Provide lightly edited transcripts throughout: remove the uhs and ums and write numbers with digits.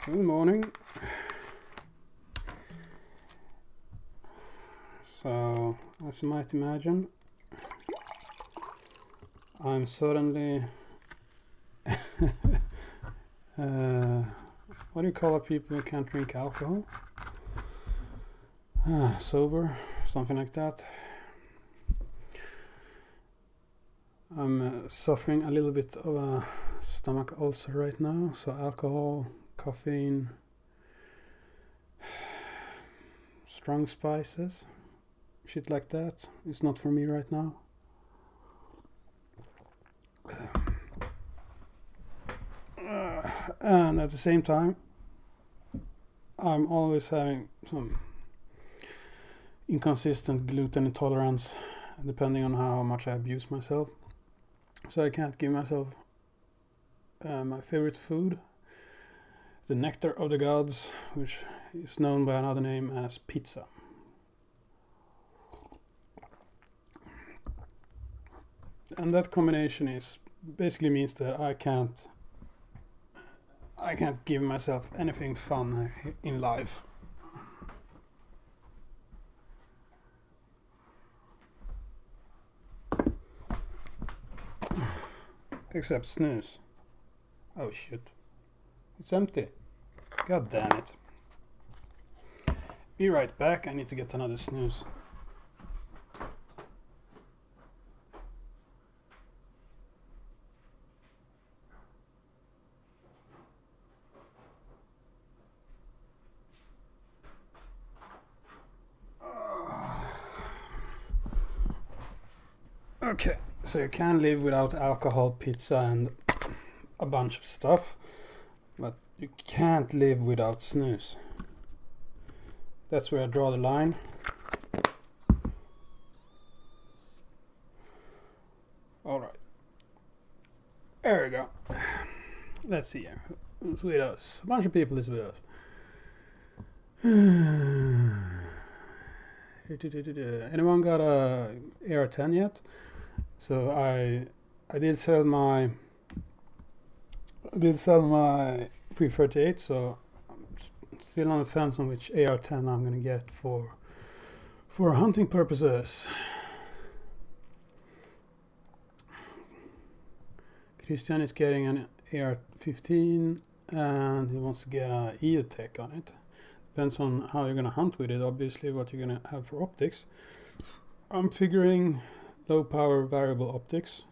Good morning. So, as you might imagine, I'm suddenly what do you call it, people who can't drink alcohol? Sober, something like that. I'm suffering a little bit of a stomach ulcer right now, so alcohol, caffeine, strong spices, shit like that, it's not for me right now. And at the same time, I'm always having some inconsistent gluten intolerance depending on how much I abuse myself. So I can't give myself my favorite food, the nectar of the gods, which is known by another name as pizza. And that combination is basically means that I can't give myself anything fun in life. Except snooze. Oh shit. It's empty. God damn it. Be right back, I need to get another snooze. Okay, so you can live without alcohol, pizza and a bunch of stuff, but you can't live without snooze. That's where I draw the line. Alright. There we go. Let's see here. Who's with us? A bunch of people is with us. Anyone got a AR-10 yet? So I did sell my 338, so I'm still on the fence on which AR-10 I'm gonna get for hunting purposes. Christian is getting an AR-15 and he wants to get a EOTech on it. Depends on how you're gonna hunt with it, obviously, what you're gonna have for optics. I'm figuring low power variable optics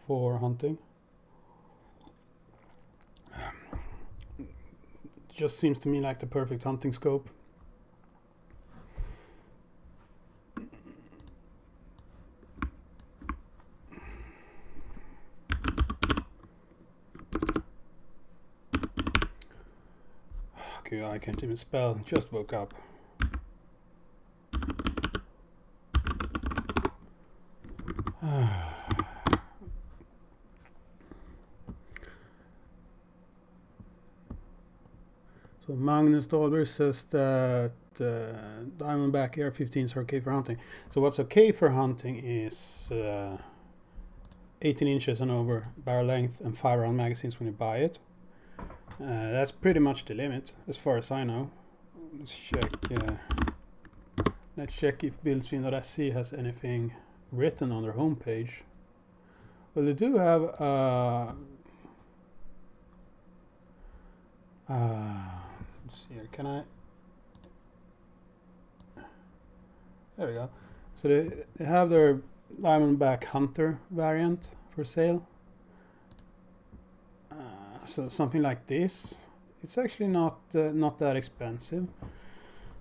for hunting. Just seems to me like the perfect hunting scope. Okay, I can't even spell, just woke up. So Magnus Dahlberg says that Diamondback AR-15s are okay for hunting. So what's okay for hunting is 18 inches and over barrel length and 5-round magazines when you buy it. That's pretty much the limit, as far as I know. Let's check if Vildsvin.se has anything written on their homepage. Well, they do have let's see here, can I... There we go. So they have their Diamondback Hunter variant for sale. So something like this. It's actually not that expensive.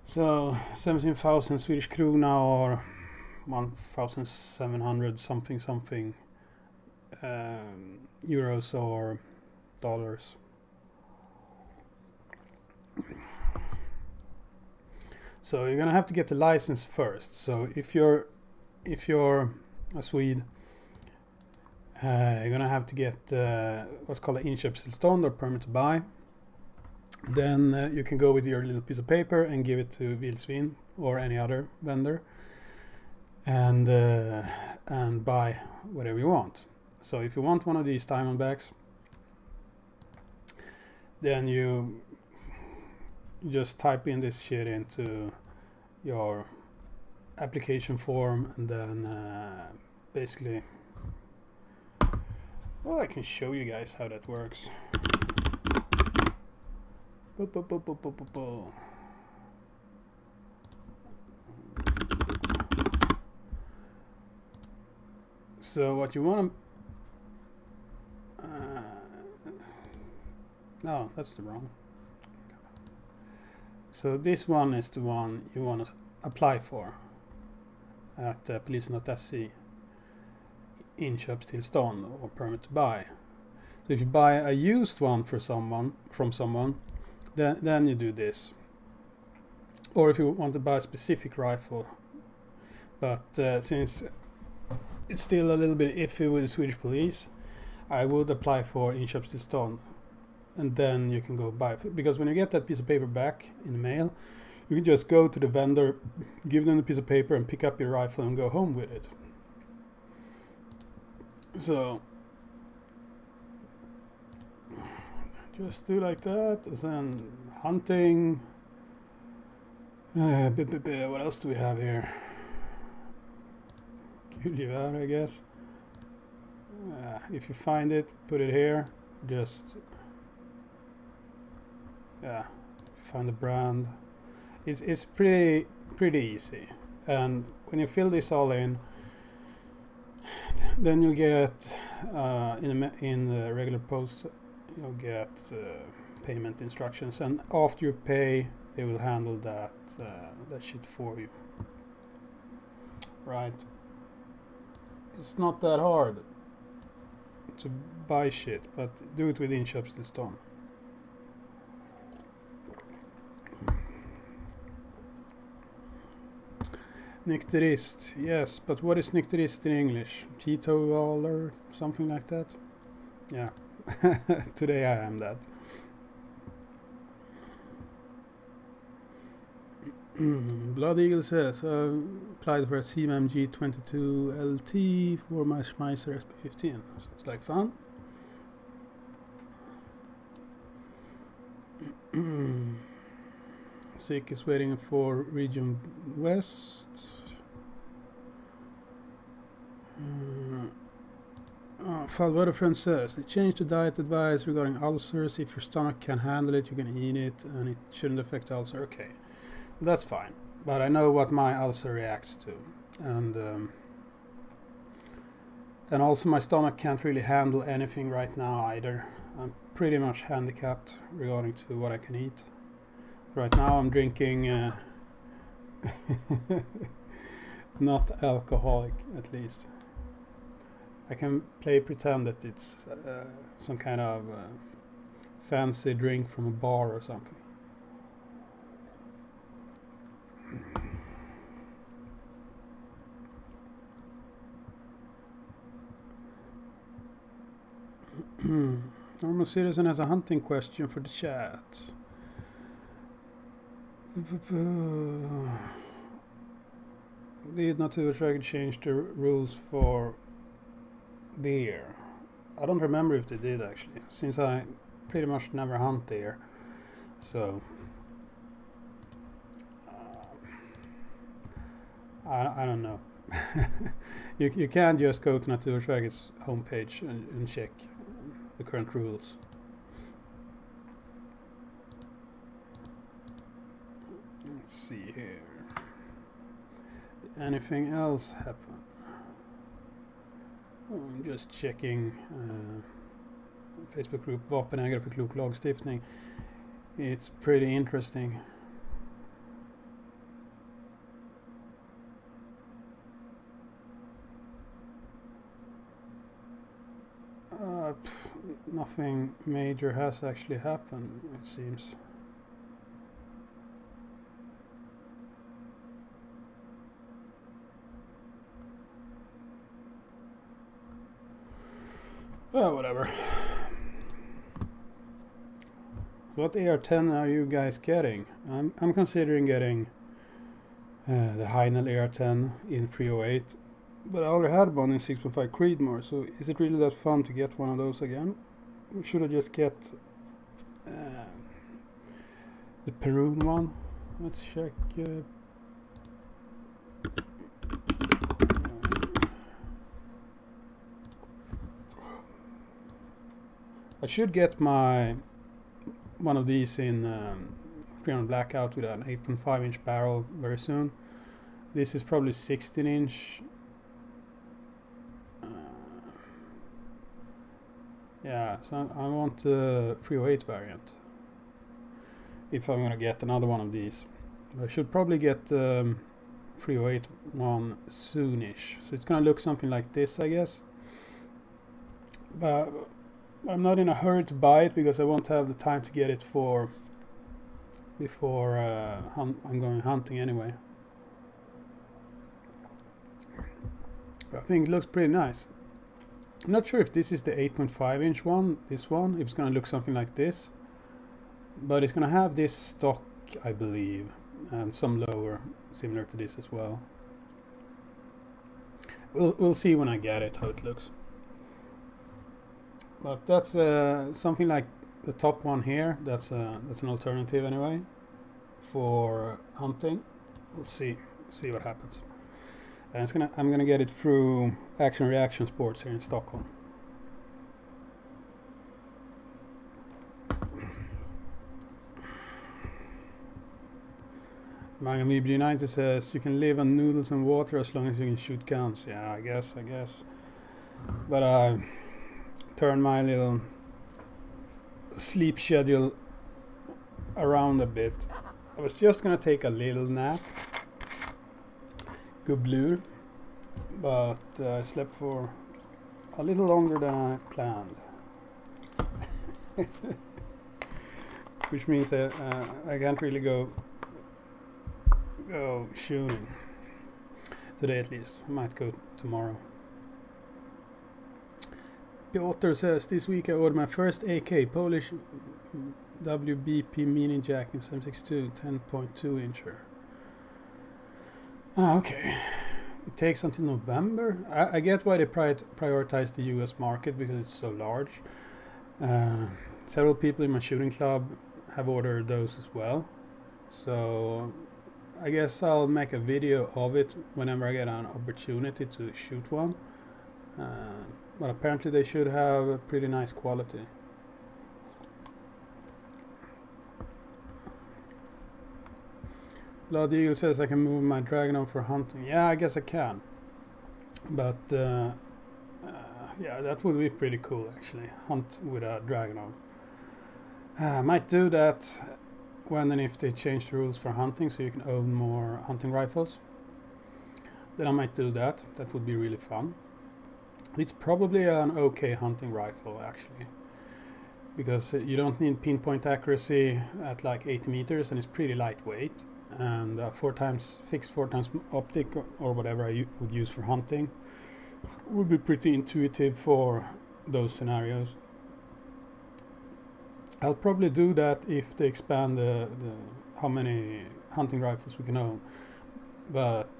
So 17,000 Swedish krona or 1,700 something euros or dollars. So you're gonna have to get the license first. So if you're a Swede, you're gonna have to get what's called an inköpstillstånd or permit to buy. Then you can go with your little piece of paper and give it to Vildsvin or any other vendor, and buy whatever you want. So if you want one of these Diamondbacks, then you you just type in this shit into your application form, and then basically, well, I can show you guys how that works. So what you want to no, that's the wrong. So this one is the one you want to apply for at polisen.se, inköpstillstånd or permit to buy. So if you buy a used one from someone, then you do this. Or if you want to buy a specific rifle, but since it's still a little bit iffy with the Swedish police, I would apply for inköpstillstånd, and then you can go buy it. Because when you get that piece of paper back in the mail, you can just go to the vendor, give them the piece of paper, and pick up your rifle and go home with it. So just do like that, and then hunting. What else do we have here? Kulgevär, I guess. If you find it, put it here. Just find the brand. It's pretty easy. And when you fill this all in, then you'll get in the regular post, you'll get payment instructions, and after you pay, they will handle that shit for you. Right? It's not that hard to buy shit, but do it with inköpstillstånd. Nykterist, yes, but what is nykterist in English? Teetotaler, something like that? Yeah, today I am that. Blood Eagle says, applied for a CMG 22 LT for my Schmeiser SP15. Sounds like fun. Sick is waiting for Region West. Falweatherfriend says, they changed the diet advice regarding ulcers. If your stomach can handle it, you can eat it, and it shouldn't affect the ulcer. Okay. That's fine, but I know what my ulcer reacts to, and also my stomach can't really handle anything right now either. I'm pretty much handicapped regarding to what I can eat. Right now I'm drinking not alcoholic, at least. I can pretend that it's some kind of fancy drink from a bar or something. Normal Citizen has a hunting question for the chat. Did Naturvårdsverket change the rules for deer? I don't remember if they did actually, since I pretty much never hunt deer. So I don't know. You can just go to Naturvårdsverket's homepage and check the current rules. Let's see here. Did anything else happen? I'm just checking Facebook group Vapenägare för klok lagstiftning. It's pretty interesting. Nothing major has actually happened, it seems. Well, whatever. So what AR-10 are you guys getting? I'm considering getting the Heinel AR-10 in 308, but I already had one in 6.5 Creedmoor, so is it really that fun to get one of those again? Or should I just get the Peru one. Let's check. I should get my one of these in Freon Blackout with an 8.5 inch barrel very soon. This is probably 16 inch. Yeah, so I want the 308 variant. If I'm gonna get another one of these, I should probably get 308 one soonish. So it's gonna look something like this, I guess. But I'm not in a hurry to buy it because I won't have the time to get it before I'm going hunting anyway. But I think it looks pretty nice. I'm not sure if this is the 8.5 inch one, this one, if it's gonna look something like this. But it's gonna have this stock, I believe, and some lower, similar to this as well. We'll see when I get it how it looks. But that's something like the top one here. That's an alternative anyway for hunting. We'll see what happens. And I'm gonna get it through Action Reaction Sports here in Stockholm. Mangamib United says you can live on noodles and water as long as you can shoot guns. Yeah, I guess. But I turn my little sleep schedule around a bit. I was just gonna take a little nap, good blue, but I slept for a little longer than I planned. Which means I can't really go shooting today, at least. I might go tomorrow. Piotr says this week I ordered my first AK Polish WBP mini jack in 7.62 10.2 incher. Okay. It takes until November. I get why they prioritize the US market because it's so large. Several people in my shooting club have ordered those as well. So I guess I'll make a video of it whenever I get an opportunity to shoot one. But apparently they should have a pretty nice quality. Blood Eagle says I can move my Dragonov for hunting. Yeah, I guess I can. But yeah, that would be pretty cool actually. Hunt with a Dragonov. I might do that when and if they change the rules for hunting so you can own more hunting rifles. Then I might do that. That would be really fun. It's probably an okay hunting rifle actually, because you don't need pinpoint accuracy at like 80 meters and it's pretty lightweight, and 4x fixed 4x optic or whatever I would use for hunting would be pretty intuitive for those scenarios. I'll probably do that if they expand the how many hunting rifles we can own, but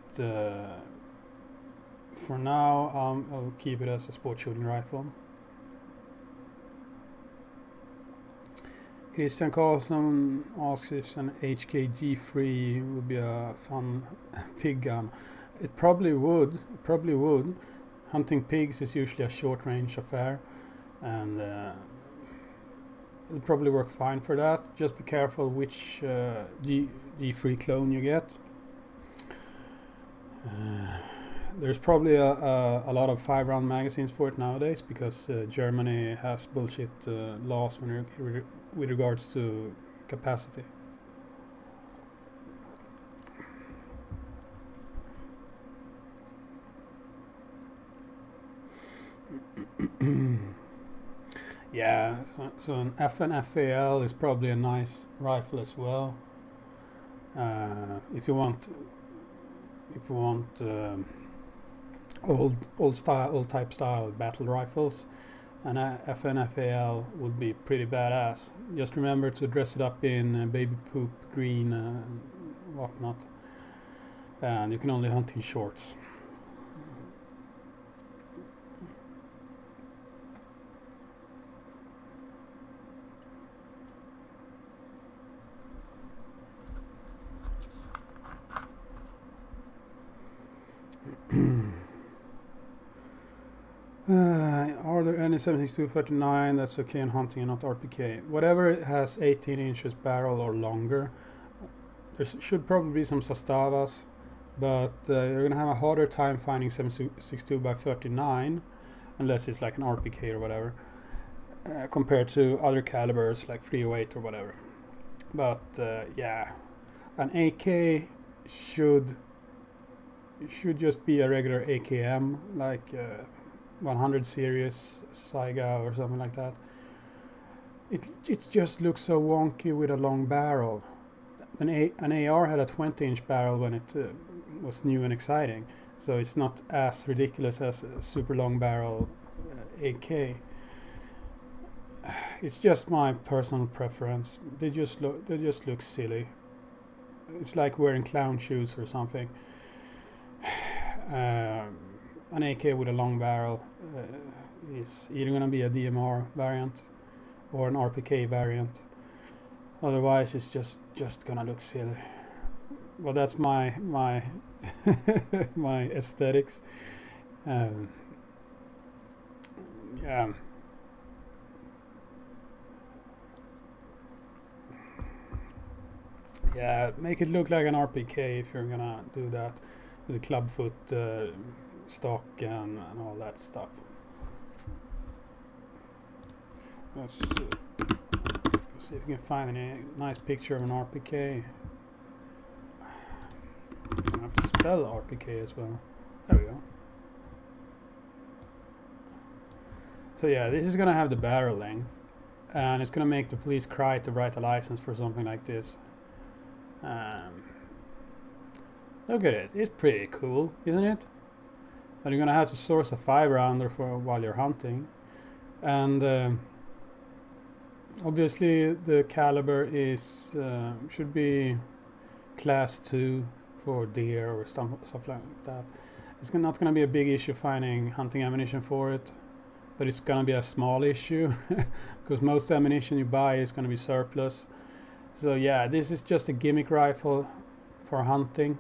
for now I'll keep it as a sport shooting rifle. Christian Karlsson asks if an HKG3 would be a fun pig gun. It probably would. Hunting pigs is usually a short range affair, and it'll probably work fine for that. Just be careful which G3 clone you get. There's probably a lot of 5-round magazines for it nowadays because Germany has bullshit laws with regards to capacity. Yeah, so an FNFAL is probably a nice rifle as well. If you want old type style battle rifles, and FNFAL would be pretty badass. Just remember to dress it up in baby poop green whatnot, and you can only hunt in shorts. Are there any 7.62-39 that's okay in hunting and not RPK? Whatever has 18 inches barrel or longer. There should probably be some Sastavas, but you're going to have a harder time finding 7.62-39 unless it's like an RPK or whatever, compared to other calibers like 308 or whatever. But yeah, an AK should just be a regular AKM, like 100 series Saiga or something like that. It just looks so wonky with a long barrel. An AR had a 20-inch barrel when it was new and exciting, so it's not as ridiculous as a super long barrel AK. It's just my personal preference. They just look silly. It's like wearing clown shoes or something. An AK with a long barrel is either going to be a DMR variant or an RPK variant. Otherwise, it's just gonna look silly. Well, that's my my aesthetics. Yeah. Yeah, make it look like an RPK if you're gonna do that with the clubfoot stock and all that stuff. Let's see if we can find any nice picture of an RPK. I have to spell RPK as well. There we go. So yeah, this is gonna have the barrel length, and it's gonna make the police cry to write a license for something like this. Look at it, it's pretty cool, isn't it? But you're gonna have to source a 5-rounder for while you're hunting, and obviously the caliber is should be class 2 for deer or stuff like that. It's not gonna be a big issue finding hunting ammunition for it, but it's gonna be a small issue because most ammunition you buy is gonna be surplus. So yeah, this is just a gimmick rifle for hunting.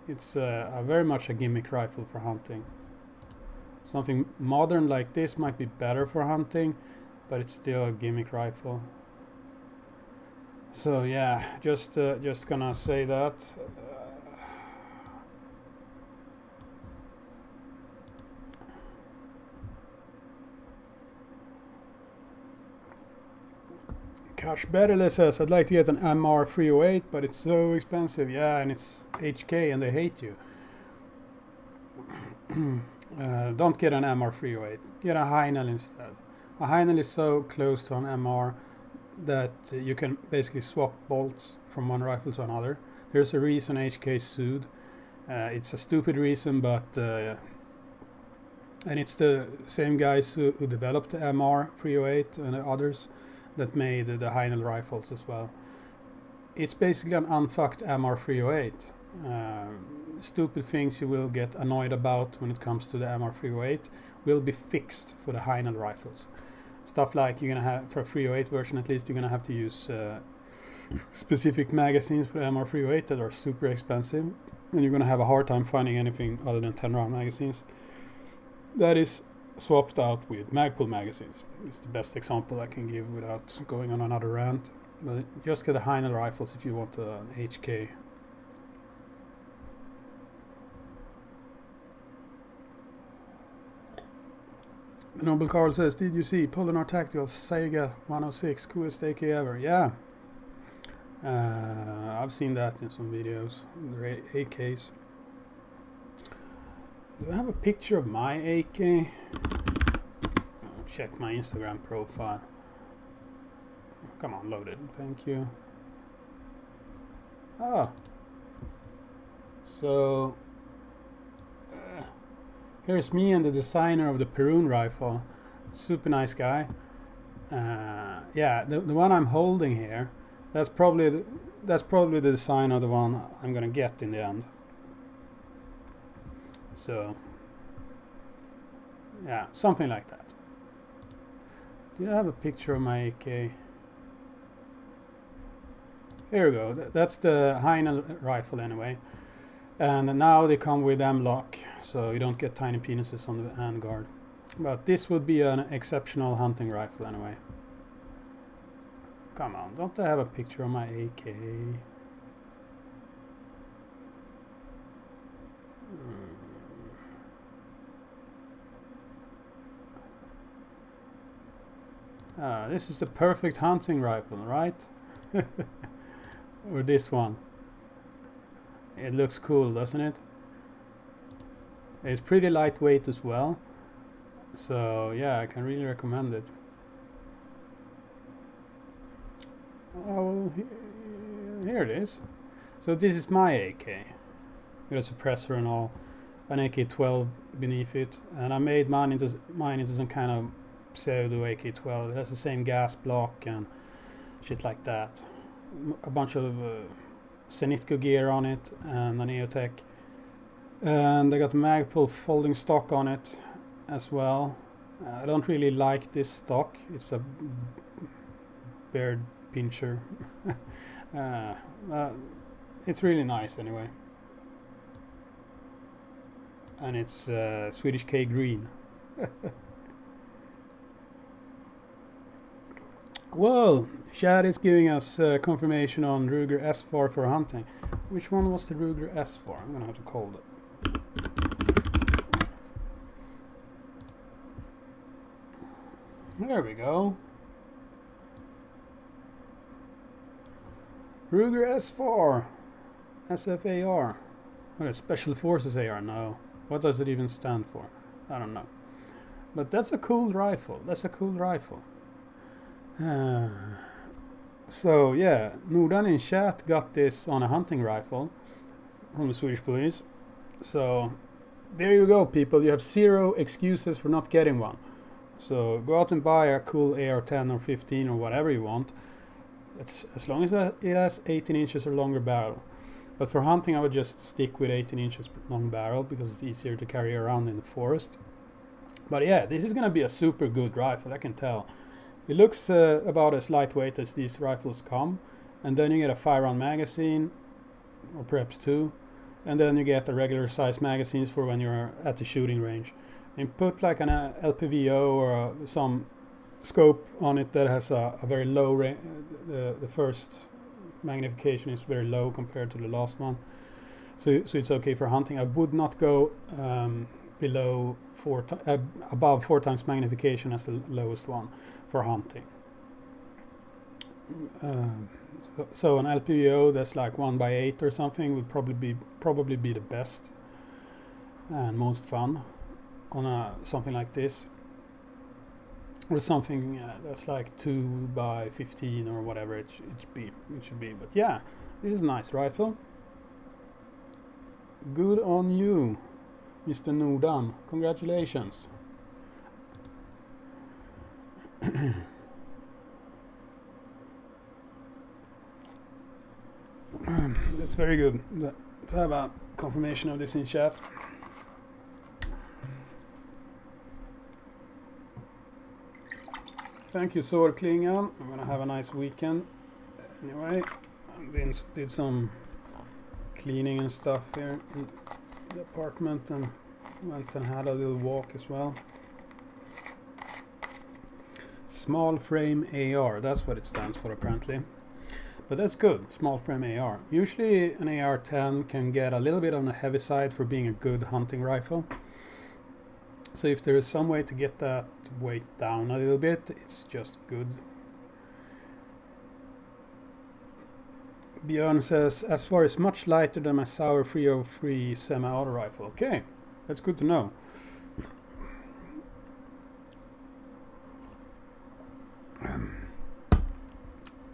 It's very much a gimmick rifle for hunting. Something modern like this might be better for hunting, but it's still a gimmick rifle. So yeah, just gonna say that. Cash Betterless says, I'd like to get an MR 308, but it's so expensive. Yeah, and it's HK and they hate you. Don't get an MR 308. Get a Heinel instead. A Heinel is so close to an MR that you can basically swap bolts from one rifle to another. There's a reason HK sued. It's a stupid reason, but and it's the same guys who developed the MR 308 and the others that made the Heinel rifles as well. It's basically an unfucked MR 308. Stupid things you will get annoyed about when it comes to the MR 308 will be fixed for the Heinel rifles. Stuff like you're gonna have, for a 308 version at least, you're gonna have to use specific magazines for the MR 308 that are super expensive, and you're gonna have a hard time finding anything other than 10-round magazines. That is swapped out with Magpul magazines. It's the best example I can give without going on another rant. But just get the Heinel rifles if you want an HK. Noble Carl says, did you see Polar Tactical Saiga 106, coolest AK ever? Yeah. I've seen that in some videos, the AKs. Do I have a picture of my AK? I'll check my Instagram profile. Come on, load it. Thank you. Oh. So, here's me and the designer of the Perun rifle. Super nice guy. Yeah, the one I'm holding here, that's probably the design of the one I'm gonna get in the end. So, yeah, something like that. Do I have a picture of my AK? Here we go. That's the Heinel rifle anyway. And now they come with M-lock, so you don't get tiny penises on the handguard. But this would be an exceptional hunting rifle anyway. Come on, don't I have a picture of my AK? This is the perfect hunting rifle, right? Or this one. It looks cool, doesn't it? It's pretty lightweight as well. So yeah, I can really recommend it. Oh, here it is. So this is my AK. With a suppressor and all. An AK-12 beneath it. And I made mine into some kind of pseudo AK-12. It has the same gas block and shit like that. A bunch of Zenitco gear on it and an EOTech. And I got the Magpul folding stock on it as well. I don't really like this stock. It's a beard pincher. It's really nice anyway. And it's Swedish K green. Whoa! Chad is giving us confirmation on Ruger SFAR for hunting. Which one was the Ruger SFAR? I'm gonna have to call it. There we go. Ruger SFAR. SFAR. What is Special Forces AR? No. What does it even stand for? I don't know. But that's a cool rifle. That's a cool rifle. So yeah, Nordan in chat got this on a hunting rifle from the Swedish police. So there you go, people. You have zero excuses for not getting one. So go out and buy a cool AR-10 or 15 or whatever you want. It's, as long as it has 18 inches or longer barrel. But for hunting I would just stick with 18 inches long barrel because it's easier to carry around in the forest. But yeah, this is gonna be a super good rifle, I can tell. It looks about as lightweight as these rifles come. And then you get a 5-round magazine, or perhaps 2. And then you get the regular size magazines for when you're at the shooting range. And put like an LPVO or some scope on it that has a very low range. The first magnification is very low compared to the last one. So it's okay for hunting. I would not go below above 4 times magnification as the lowest one for hunting. So an LPVO that's like 1x8 or something would probably be the best and most fun on something like this, or something that's like 2x15 or whatever it should be. But yeah, this is a nice rifle. Good on you, Mr. Nordan. Congratulations. That's very good to have a confirmation of this in chat. Thank you, Sorklingan. I'm gonna have a nice weekend. Anyway, I did some cleaning and stuff here in the apartment and went and had a little walk as well. Small frame AR, that's what it stands for apparently. But that's good, small frame AR. Usually an AR-10 can get a little bit on the heavy side for being a good hunting rifle. So if there is some way to get that weight down a little bit, it's just good. Björn says, SFAR is much lighter than my Sauer 303 semi-auto rifle. Okay, that's good to know.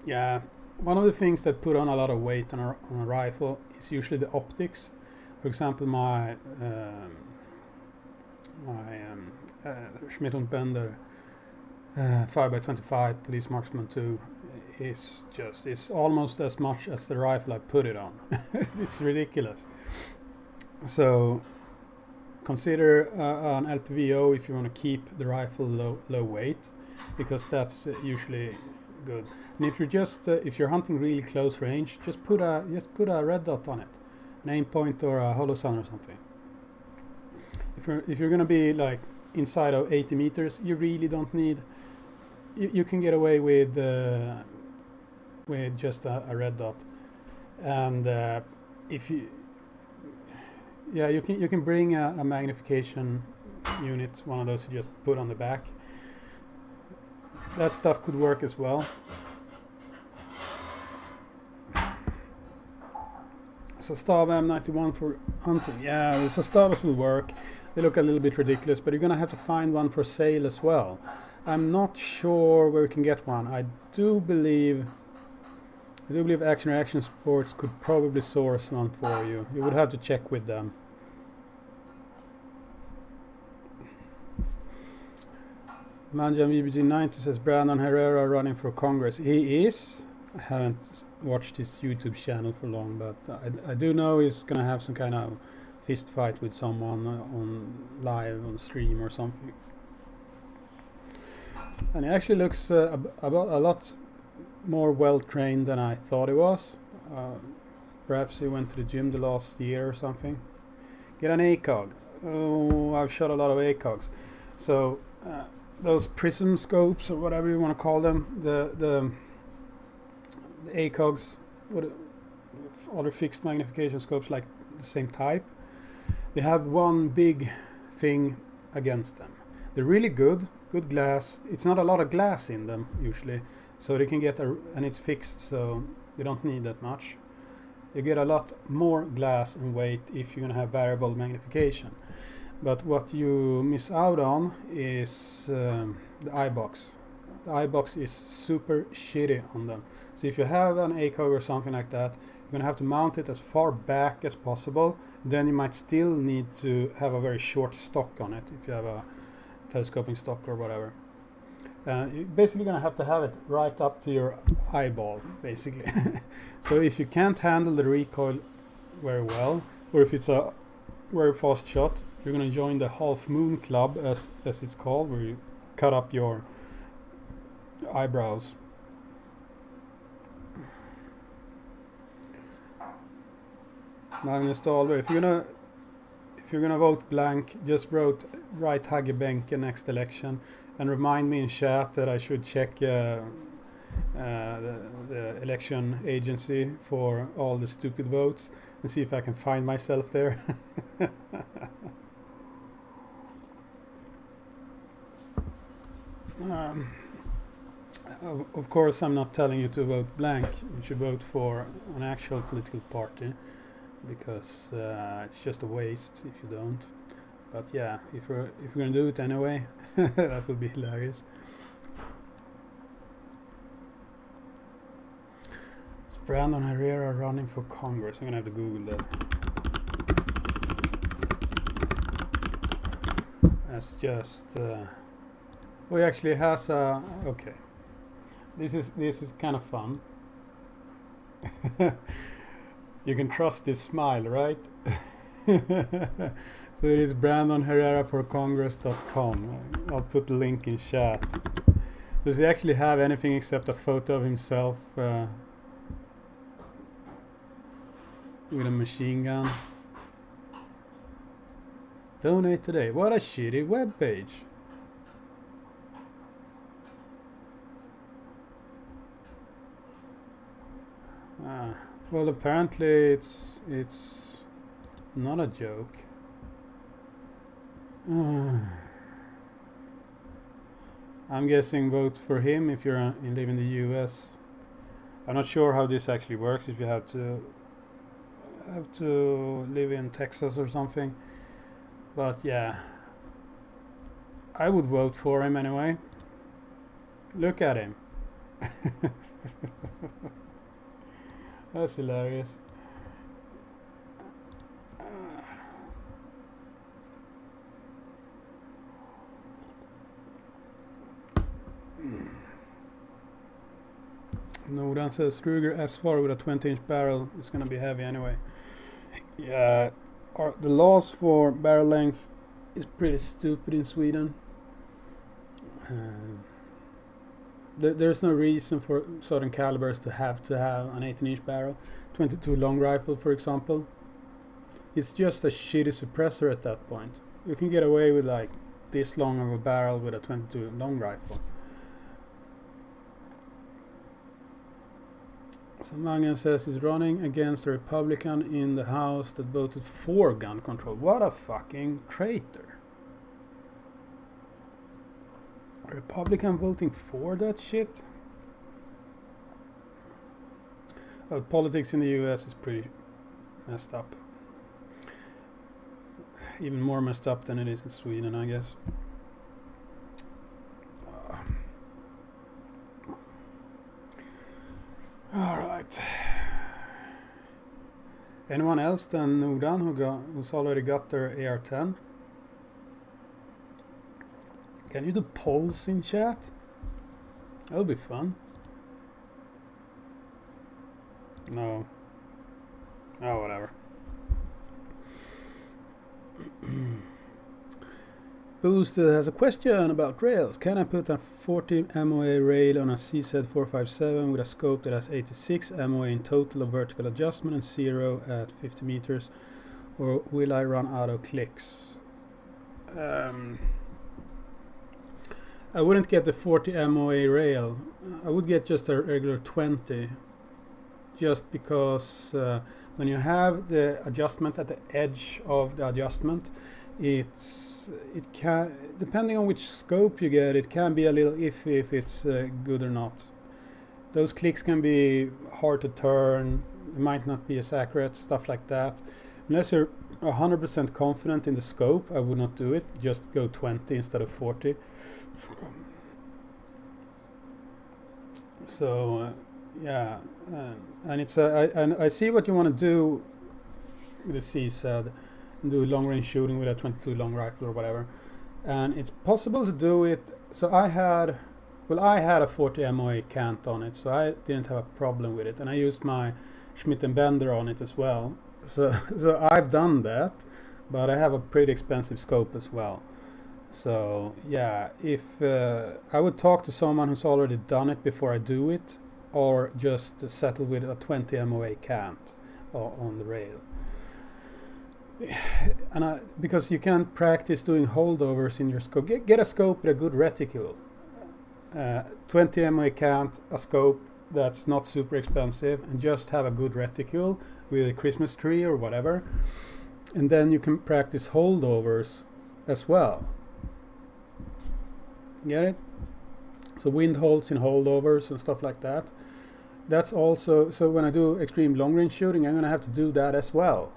Yeah, one of the things that put on a lot of weight on a rifle is usually the optics. For example, my Schmidt & Bender 5x25 Police Marksman 2 is it's almost as much as the rifle I put it on. It's ridiculous. So consider an LPVO if you want to keep the rifle low weight, because that's usually good. And if you're just if you're hunting really close range, just put a red dot on it, an aim point or a holosun or something. If you're gonna be like inside of 80 meters, you really don't need. You can get away with just a red dot, and if you, yeah, you can bring a magnification unit, one of those you just put on the back. That stuff could work as well. So Stav M91 for hunting. Yeah, the Stavs will work. They look a little bit ridiculous, but you're gonna have to find one for sale as well. I'm not sure where you can get one. I do believe Action Reaction Sports could probably source one for you. You would have to check with them. Manjam VBG90 says Brandon Herrera running for Congress. He is. I haven't watched his YouTube channel for long, but I do know he's gonna have some kind of fist fight with someone on live on stream or something. And he actually looks a lot more well trained than I thought he was. Perhaps he went to the gym the last year or something. Get an ACOG. Oh, I've shot a lot of ACOGs. So those prism scopes or whatever you want to call them, the ACOGs, other fixed magnification scopes like the same type, they have one big thing against them. They're really good glass. It's not a lot of glass in them usually, so they can get and it's fixed, so they don't need that much. You get a lot more glass and weight if you're gonna have variable magnification. But what you miss out on is the eye box. The eye box is super shitty on them. So if you have an ACOG or something like that, you're gonna have to mount it as far back as possible. Then you might still need to have a very short stock on it if you have a telescoping stock or whatever. You're basically gonna have to have it right up to your eyeball, basically. So if you can't handle the recoil very well, or if it's a very fast shot, you're gonna join the Half Moon Club, as it's called, where you cut up your eyebrows. Magnus Dahlberg, if you're gonna vote blank, just write Hagge Benke next election, and remind me in chat that I should check the election agency for all the stupid votes and see if I can find myself there. Of course, I'm not telling you to vote blank. You should vote for an actual political party, because it's just a waste if you don't. But yeah, if we're gonna do it anyway, that would be hilarious. Is Brandon Herrera running for Congress? I'm gonna have to Google that. That's just. Oh, he actually has a. Okay. This is kind of fun. You can trust this smile, right? So it is Brandon Herrera for Congress.com. I'll put the link in chat. Does he actually have anything except a photo of himself with a machine gun? Donate today. What a shitty webpage. Well, apparently it's not a joke. I'm guessing vote for him if you live in the US. I'm not sure how this actually works, if you have to live in Texas or something. But yeah, I would vote for him anyway. Look at him. That's hilarious. Nodan says Ruger SFAR with a 20-inch barrel is going to be heavy anyway. Yeah, the laws for barrel length is pretty stupid in Sweden. There's no reason for certain calibers to have an 18-inch barrel. 22 long rifle, for example. It's just a shitty suppressor at that point. You can get away with like this long of a barrel with a 22 long rifle. So Mangan says he's running against a Republican in the House that voted for gun control. What a fucking traitor. A Republican voting for that shit? Well, politics in the US is pretty messed up. Even more messed up than it is in Sweden, I guess. Alright. Anyone else than Nudan who's already got their AR-10? Can you do polls in chat? That'll be fun. No. Oh, whatever. Boosted has a question about rails. Can I put a 40 MOA rail on a CZ457 with a scope that has 86 MOA in total of vertical adjustment and 0 at 50 meters? Or will I run out of clicks? I wouldn't get the 40 MOA rail. I would get just a regular 20. Just because when you have the adjustment at the edge of the adjustment, it can, depending on which scope you get, it can be a little iffy if it's good or not. Those clicks can be hard to turn, it might not be as accurate, stuff like that. Unless you're 100% confident in the scope, I would not do it. Just go 20 instead of 40. So yeah, and it's I see what you want to do with the CZ. Do long range shooting with a 22 long rifle or whatever, and it's possible to do it. So I had a 40 MOA cant on it, so I didn't have a problem with it, and I used my Schmidt & Bender on it as well. So I've done that, but I have a pretty expensive scope as well. So yeah, if I would talk to someone who's already done it before I do it, or just settle with a 20 MOA cant on the rail. And because you can practice doing holdovers in your scope. Get a scope with a good reticule. 20 MOA cant, a scope that's not super expensive, and just have a good reticule with a Christmas tree or whatever. And then you can practice holdovers as well. Get it? So wind holds in holdovers and stuff like that. That's also, so when I do extreme long range shooting, I'm going to have to do that as well.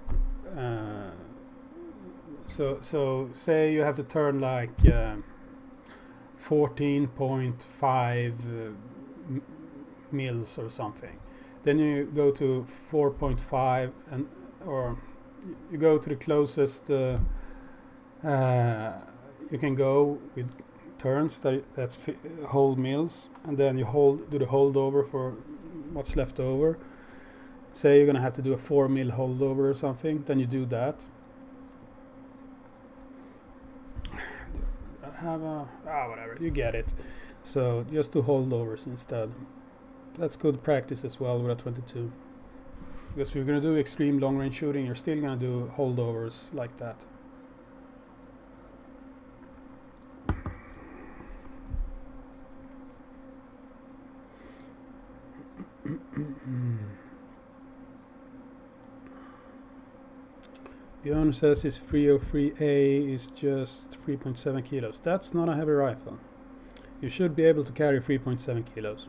So say you have to turn like 14.5 mils or something. Then you go to 4.5 and or you go to the closest you can go with turns that's hold mils, and then you do the holdover for what's left over. Say you're gonna have to do a 4 mil holdover or something, then you do that. Have a whatever, you get it. So just do holdovers instead. That's good practice as well with a 22. Because if you're gonna do extreme long range shooting, you're still gonna do holdovers like that. Björn says his 303A is just 3.7 kilos. That's not a heavy rifle. You should be able to carry 3.7 kilos.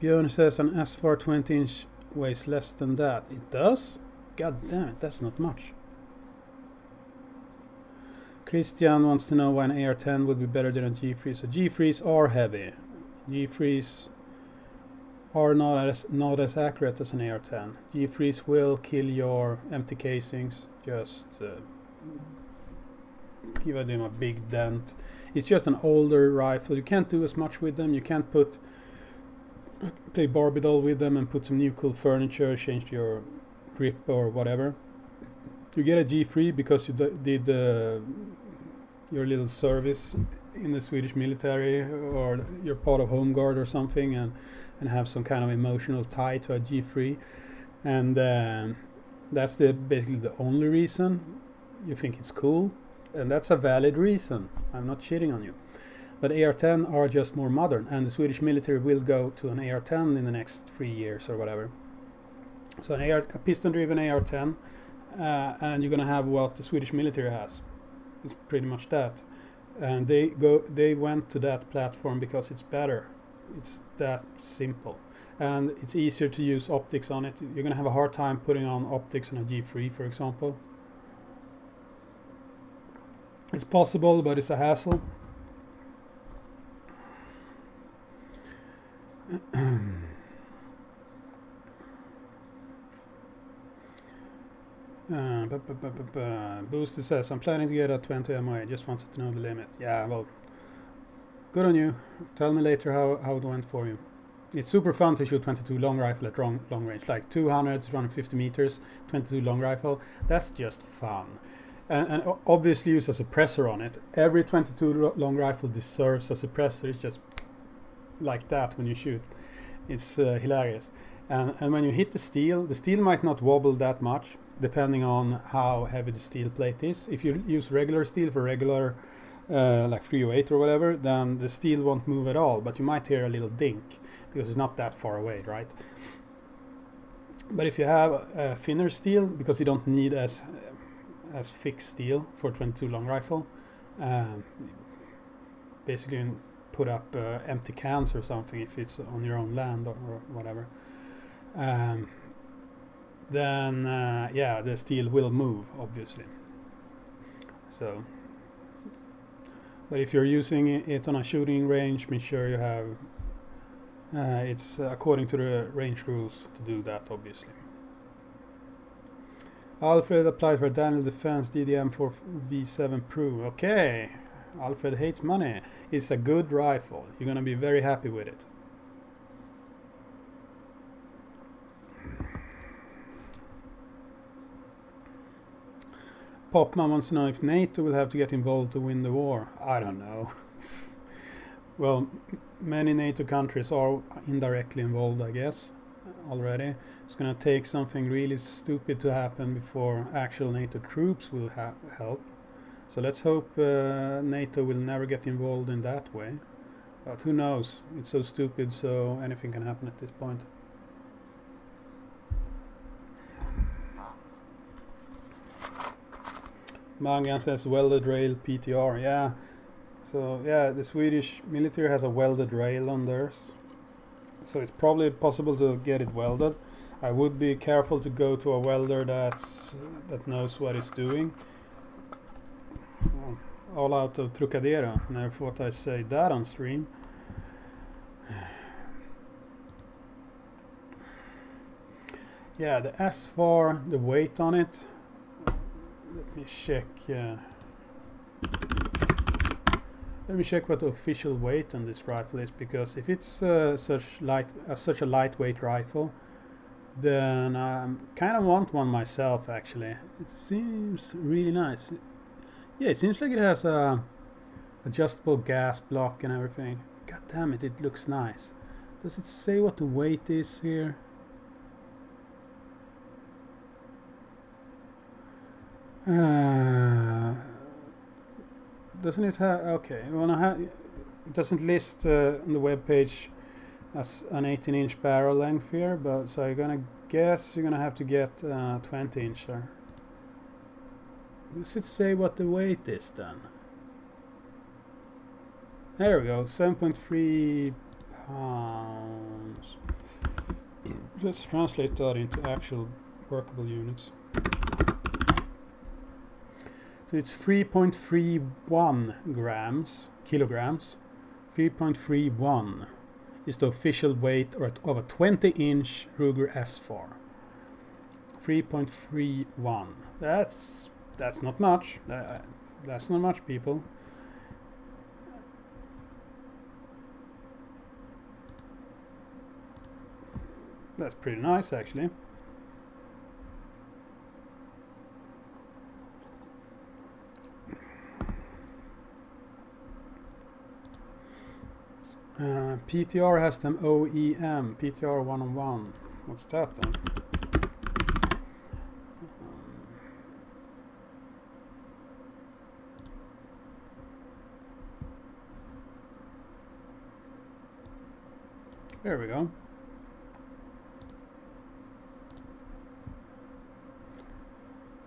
Björn says an SFAR 20-inch weighs less than that. It does? God damn it, that's not much. Christian wants to know why an AR-10 would be better than a G3. So G3s are heavy. G3s are not as accurate as an AR-10. G3s will kill your empty casings. Just give them a big dent. It's just an older rifle. You can't do as much with them. You can't play Barbie doll with them and put some new cool furniture, change your grip or whatever. You get a G3 because you did your little service in the Swedish military, or you're part of Home Guard or something, and have some kind of emotional tie to a G3, and that's basically the only reason. you think it's cool, and that's a valid reason. I'm not cheating on you. But AR-10 are just more modern, and the Swedish military will go to an AR-10 in the next 3 years or whatever. So a piston-driven AR-10, and you're gonna have what the Swedish military has. It's pretty much that, and they went to that platform because it's better. It's that simple, and it's easier to use optics on it. You're gonna have a hard time putting on optics on a G3, for example. It's possible, but it's a hassle. Booster says, I'm planning to get a 20 MOA, just wanted to know the limit. Yeah, well, good on you. Tell me later how it went for you. It's super fun to shoot 22 long rifle at long range, like 200 to 250 meters, 22 long rifle. That's just fun. And obviously use a suppressor on it. Every 22 long rifle deserves a suppressor. It's just like that when you shoot. It's hilarious. And when you hit the steel might not wobble that much, depending on how heavy the steel plate is. If you use regular steel for regular, like 308 or whatever, then the steel won't move at all, but you might hear a little dink, because it's not that far away, right? But if you have thinner steel, because you don't need as thick steel for 22 long rifle, basically put up empty cans or something if it's on your own land or whatever, then yeah, the steel will move, obviously. So, but if you're using it on a shooting range, make sure you have it's according to the range rules to do that, obviously. Alfred applied for Daniel Defense DDM for V7 Pro. Okay, Alfred hates money. It's a good rifle. You're gonna be very happy with it. Popman wants to know if NATO will have to get involved to win the war. I don't know. Well, many NATO countries are indirectly involved, I guess, already. It's going to take something really stupid to happen before actual NATO troops will help. So let's hope NATO will never get involved in that way. But who knows? It's so stupid, so anything can happen at this point. Mangan says welded rail PTR. Yeah. So yeah, the Swedish military has a welded rail on theirs. So it's probably possible to get it welded. I would be careful to go to a welder that knows what it's doing. All out of Trucadero. Never thought I'd say that on stream. Yeah, the SFAR, the weight on it. Let me check. Let me check what the official weight on this rifle is, because if it's such a lightweight rifle, then I kind of want one myself. Actually, it seems really nice. Yeah, it seems like it has a adjustable gas block and everything. God damn it, it looks nice. Does it say what the weight is here? Doesn't it have? Okay, it doesn't list on the web page as an 18-inch barrel length here, but so I'm gonna guess you're gonna have to get 20-incher. Does it say what the weight is then? There we go, 7.3 pounds. Let's translate that into actual workable units. So it's 3.31 kilograms. 3.31 is the official weight of a 20-inch Ruger SFAR. 3.31. That's not much. That's not much, people. That's pretty nice, actually. PTR has them OEM, PTR 101. What's that then? There we go.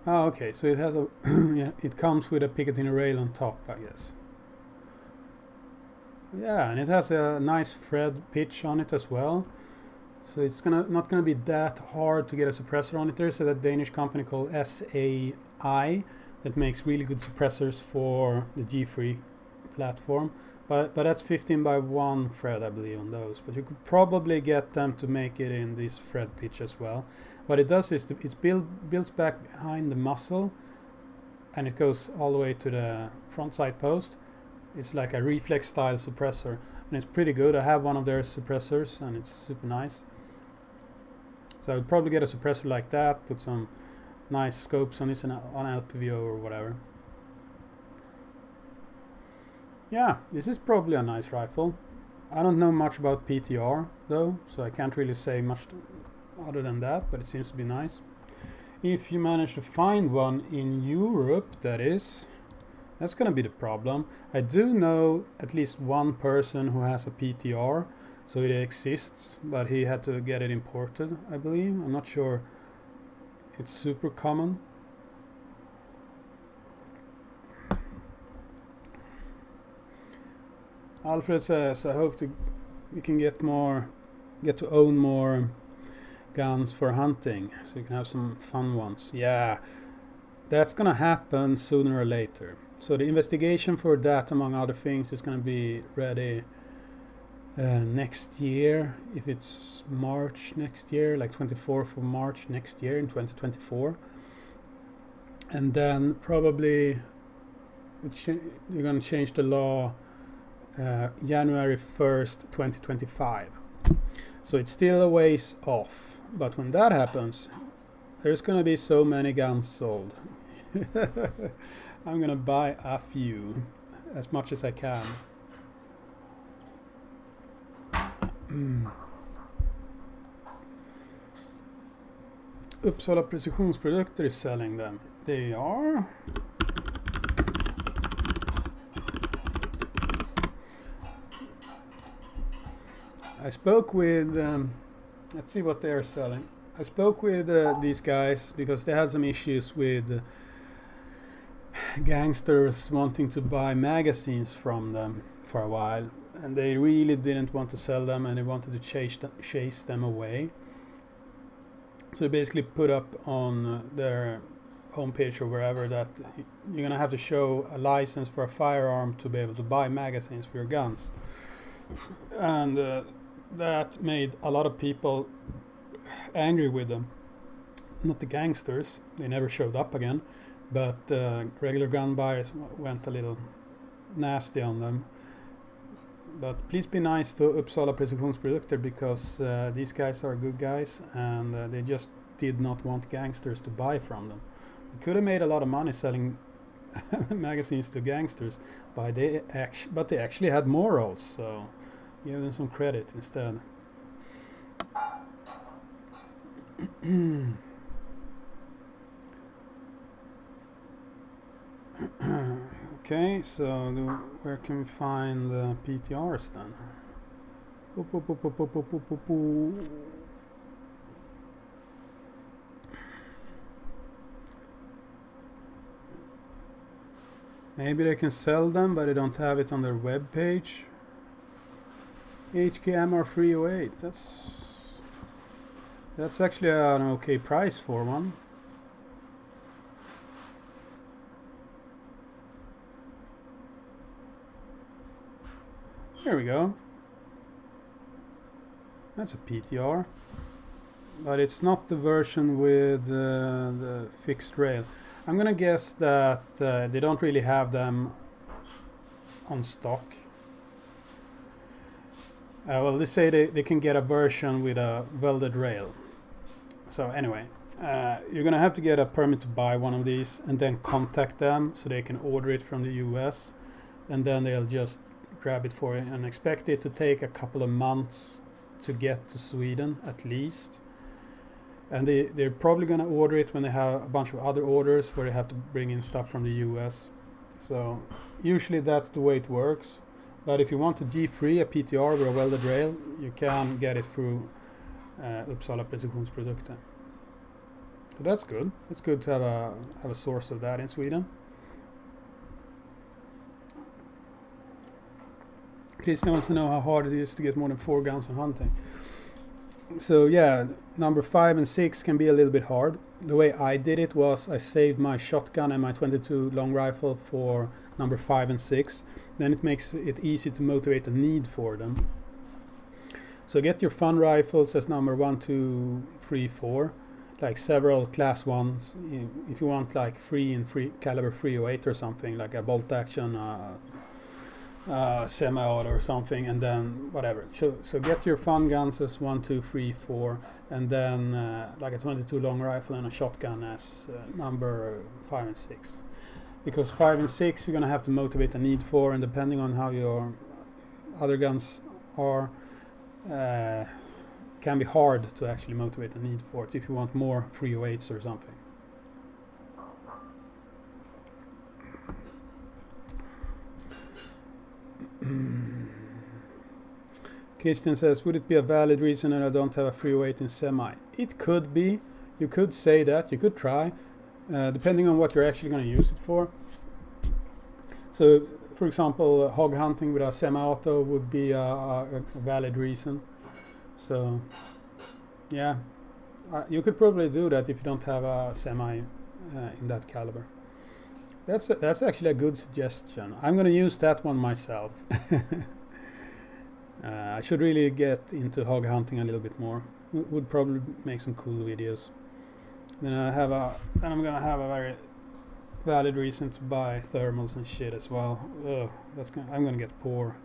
Oh, okay, so it has a yeah, it comes with a Picatinny rail on top, I guess. Yeah, and it has a nice thread pitch on it as well. So it's not gonna be that hard to get a suppressor on it. There's a Danish company called SAI that makes really good suppressors for the G3 platform. But that's 15 by 1 thread, I believe, on those. But you could probably get them to make it in this thread pitch as well. What it does is it builds back behind the muzzle, and it goes all the way to the front side post. It's like a reflex style suppressor, and it's pretty good. I have one of their suppressors, and it's super nice. So I would probably get a suppressor like that, put some nice scopes on this and on LPVO or whatever. Yeah, this is probably a nice rifle. I don't know much about PTR though, so I can't really say much other than that, but it seems to be nice. If you manage to find one in Europe, that is, that's gonna be the problem. I do know at least one person who has a PTR, so it exists, but he had to get it imported, I believe. I'm not sure it's super common. Alfred says, I hope we can get to own more guns for hunting, so you can have some fun ones. Yeah, that's gonna happen sooner or later. So the investigation for that, among other things, is gonna be ready next year, if it's March next year, like 24th of March next year in 2024. And then probably you're gonna change the law January 1st, 2025. So it's still a ways off, but when that happens, there's gonna be so many guns sold. I'm gonna buy a few, as much as I can. Uppsala Precisionsprodukter is selling them. They are. I spoke with, let's see what they are selling. I spoke with these guys because they had some issues with gangsters wanting to buy magazines from them for a while, and they really didn't want to sell them, and they wanted to chase them away. So they basically put up on their homepage or wherever that you're gonna have to show a license for a firearm to be able to buy magazines for your guns, and that made a lot of people angry with them. Not the gangsters, they never showed up again, but regular gun buyers went a little nasty on them. But please be nice to Uppsala Precisionsprodukter, because these guys are good guys, and they just did not want gangsters to buy from them. They could have made a lot of money selling magazines to gangsters, but they actually had morals, so give them some credit instead. Okay, so where can we find the PTRs then? Maybe they can sell them, but they don't have it on their web page. HKMR 308. That's actually an okay price for one. There we go. That's a PTR, but it's not the version with the fixed rail. I'm gonna guess that they don't really have them on stock. Well, they say they can get a version with a welded rail. So anyway, you're gonna have to get a permit to buy one of these, and then contact them so they can order it from the US, and then they'll just grab it for you, and expect it to take a couple of months to get to Sweden at least. And they're probably gonna order it when they have a bunch of other orders where they have to bring in stuff from the US. So usually that's the way it works. But if you want a G3, a PTR with a welded rail, you can get it through Uppsala Precisionsprodukter. So that's good. It's good to have a source of that in Sweden. Christian wants to know how hard it is to get more than 4 guns on hunting. So yeah, number 5 and 6 can be a little bit hard. The way I did it was I saved my shotgun and my 22 long rifle for number 5 and 6. Then it makes it easy to motivate a need for them. So get your fun rifles as number 1, 2, 3, 4. Like several class 1s. If you want like caliber 308 or something, like a bolt action, semi-auto or something, and then whatever. So get your fun guns as 1, 2, 3, 4, and then like a 22 long rifle and a shotgun as number 5 and 6. Because 5 and 6 you're gonna have to motivate a need for, and depending on how your other guns are, can be hard to actually motivate a need for it if you want more 308s or something. Christian says, would it be a valid reason that I don't have a 308 in semi? It could be. You could say that. You could try. Depending on what you're actually going to use it for. So, for example, hog hunting with a semi-auto would be a valid reason. So, yeah. You could probably do that if you don't have a semi in that caliber. That's actually a good suggestion. I'm going to use that one myself. I should really get into hog hunting a little bit more. Would probably make some cool videos. Then I'm gonna have a very valid reason to buy thermals and shit as well. Ugh, I'm gonna get poor.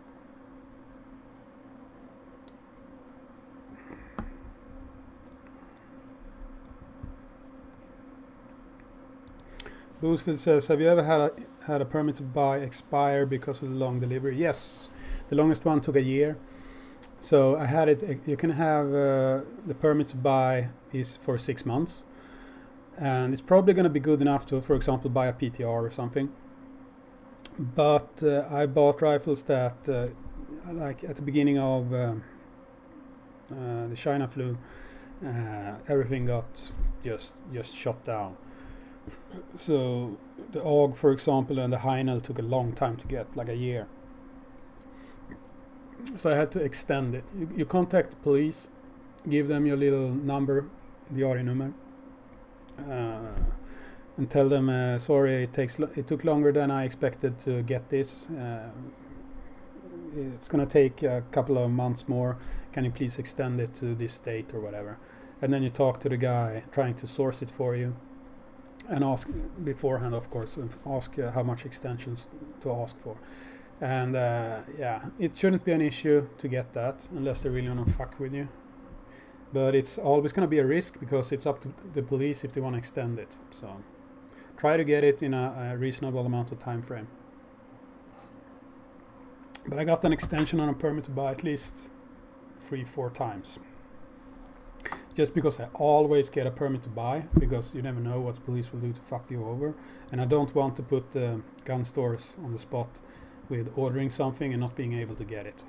Boosted says, have you ever had a permit to buy expire because of the long delivery? Yes, the longest one took a year. So I had it. You can have the permit to buy is for 6 months, and it's probably going to be good enough to, for example, buy a PTR or something. But I bought rifles that, like at the beginning of the China flu, everything got just shut down. So the AUG, for example, and the Heinel took a long time to get, like a year. So I had to extend it. You contact the police, give them your little number, Dietary number, and tell them, sorry, it took longer than I expected to get this. It's gonna take a couple of months more. Can you please extend it to this date or whatever? And then you talk to the guy trying to source it for you, and ask beforehand, of course, and ask how much extensions to ask for. And yeah, it shouldn't be an issue to get that unless they really want to fuck with you. But it's always going to be a risk because it's up to the police if they want to extend it. So try to get it in a reasonable amount of time frame. But I got an extension on a permit to buy at least 3-4 times. Just because I always get a permit to buy, because you never know what the police will do to fuck you over. And I don't want to put gun stores on the spot with ordering something and not being able to get it.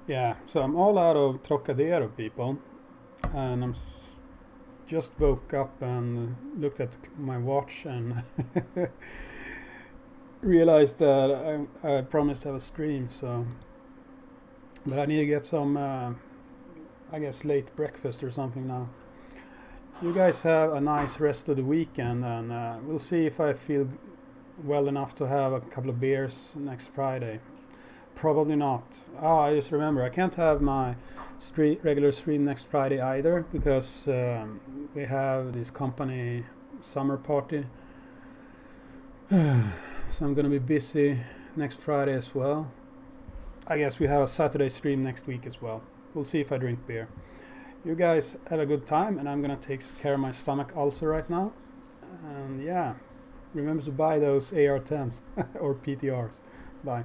Yeah, so I'm all out of Trocadero, people, and I'm just woke up and looked at my watch and realized that I promised to have a stream, so but I need to get some I guess late breakfast or something now. You guys have a nice rest of the weekend, and we'll see if I feel well enough to have a couple of beers next Friday. Probably not. I just remember I can't have my regular stream next Friday either, because we have this company summer party. So I'm gonna be busy next Friday as well. I guess we have a Saturday stream next week as well. We'll see if I drink beer. You guys have a good time, and I'm gonna take care of my stomach ulcer right now. And yeah, remember to buy those AR-10s or PTRs. Bye.